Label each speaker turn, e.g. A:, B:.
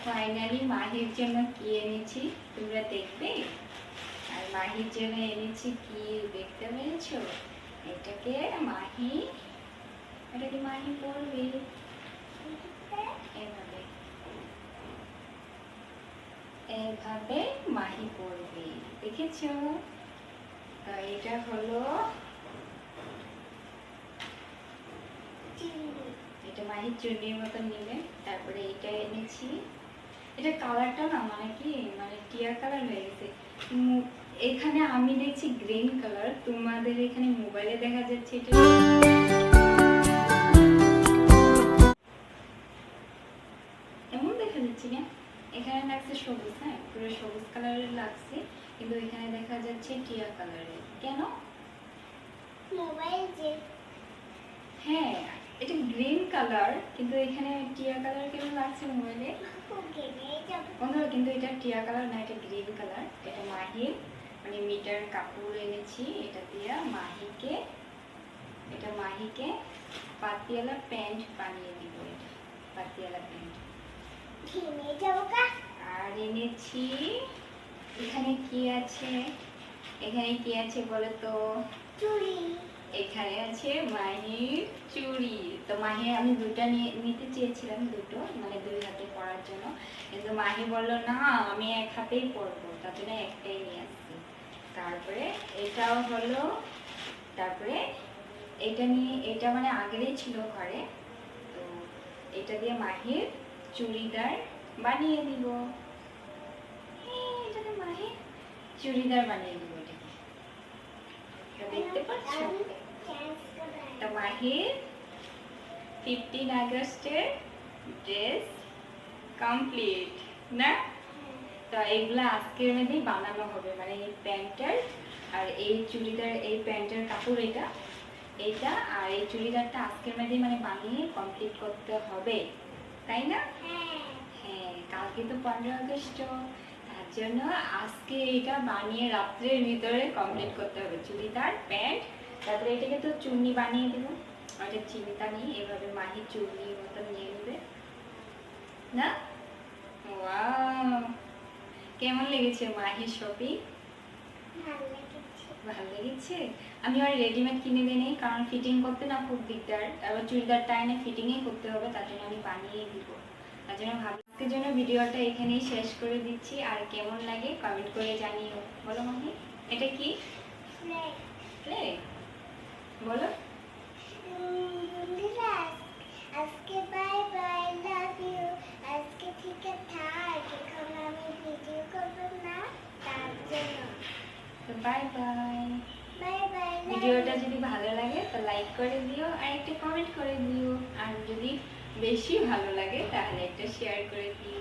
A: Finally মাহির জন্য কি এনেছি তোমরা দেখবে। আর মাহির জন্য এনেছি কি দেখতে পেরেছো? এটাকে মাহি পরবে এভাবে, এভাবে মাহি পরবে, দেখেছো? তো এটা হলো, এটা মাহির চুন্নির মতন নিবে। তারপরে এটা এনেছি, এটা কালারটা না মানে কি মানে টিয়া কালার হয়ে গেছে। এখানে আমি দেখছি গ্রিন কালার, তোমাদের এখানে মোবাইলে দেখা যাচ্ছে এটা এমন দেখা যাচ্ছে না। এখানে লাগছে সবুজ, হ্যাঁ পুরো সবুজ কালারের লাগছে, কিন্তু এখানে দেখা যাচ্ছে টিয়া কালারের। কেন? মোবাইল যে, হ্যাঁ এটা গ্রিন কালার কিন্তু এখানে টিয়া কালার কেন লাগছে মোবাইলে? বন্ধুরা কিন্তু এটা টিয়া কালার না, এটা গ্রিন কালার। এটা মাহির মানে মিটার কাপড় এনেছি, এটা দিয়ে মাহিকে পাতিয়ালা প্যান্ট বানিয়ে দিব। এটা পাতিয়ালা প্যান্ট। আর এনেছি, এখানে কি আছে, এখানে কি আছে বলো তো? চুড়ি। এখানে আছে মাহির চুড়ি। তো মাহি আমি দুটো নিতে চেয়েছিলাম, দুটো মানে দুই হাতে পরার জন্য, কিন্তু মাহি বললো না আমি এক হাতেই পরবো, তার জন্য একটাই নিয়ে আসছি। তারপরে এটাও হলো, তারপরে এটা নিয়ে, এটা মানে আগেরই ছিল ঘরে, তো এটা দিয়ে মাহির চুড়িদার বানিয়ে দিব। এটাকে মাহির চুড়িদার বানিয়ে দিব। এটা দেখতে পাচ্ছ? তো মাহির 15 আগস্টের ড্রেস কমপ্লিট না? তো এগুলা আজকের মধ্যেই বানানো হবে, মানে এই প্যান্টের আর এই চুড়িদার, এই প্যান্টের কাপড় এটা এইটা আর এই চুড়িদারটা আজকের মধ্যেই মানে বানিয়ে কমপ্লিট করতে হবে, তাই না? হ্যাঁ কালকে তো 15 আগস্ট, তার জন্য আজকে এটা বানিয়ে রাত্রের ভিতরে কমপ্লিট করতে হবে, চুড়িদার প্যান্ট। তারপরে এটাকে তো চুন্নি বানিয়ে দেব, ওটা চিন্তা নেই, এভাবে মাহি চুন্নির মতো নিয়ে নেবে না? ওয়াও কেমন লেগেছে মাহির শপিং? ভালো লেগেছে। আমি আর রেডিমেড কিনে দিই নেই, কারণ ফিটিং করতে না খুব দিকদার, আবার চুড়িদারটা এনে ফিটিংই করতে হবে, তার জন্য আমি বানিয়ে দিব। তার জন্য ভাবতে জন্য ভিডিওটা এখানেই শেষ করে দিচ্ছি। আর কেমন লাগে কমেন্ট করে জানিও। বলো মাহি, এটা কি? ফ্ল্যাগ। বলো আজকে বাই বাই, লাভ ইউ। আজকে ঠিক থাক, এখন আমি ভিডিও করব না, তার জন্য তো বাই বাই। Bye bye. ভিডিওটা যদি ভালো লাগে তো লাইক করে দিও আর একটা কমেন্ট করে দিও, আর যদি বেশি ভালো লাগে তাহলে একটা শেয়ার করে দিও।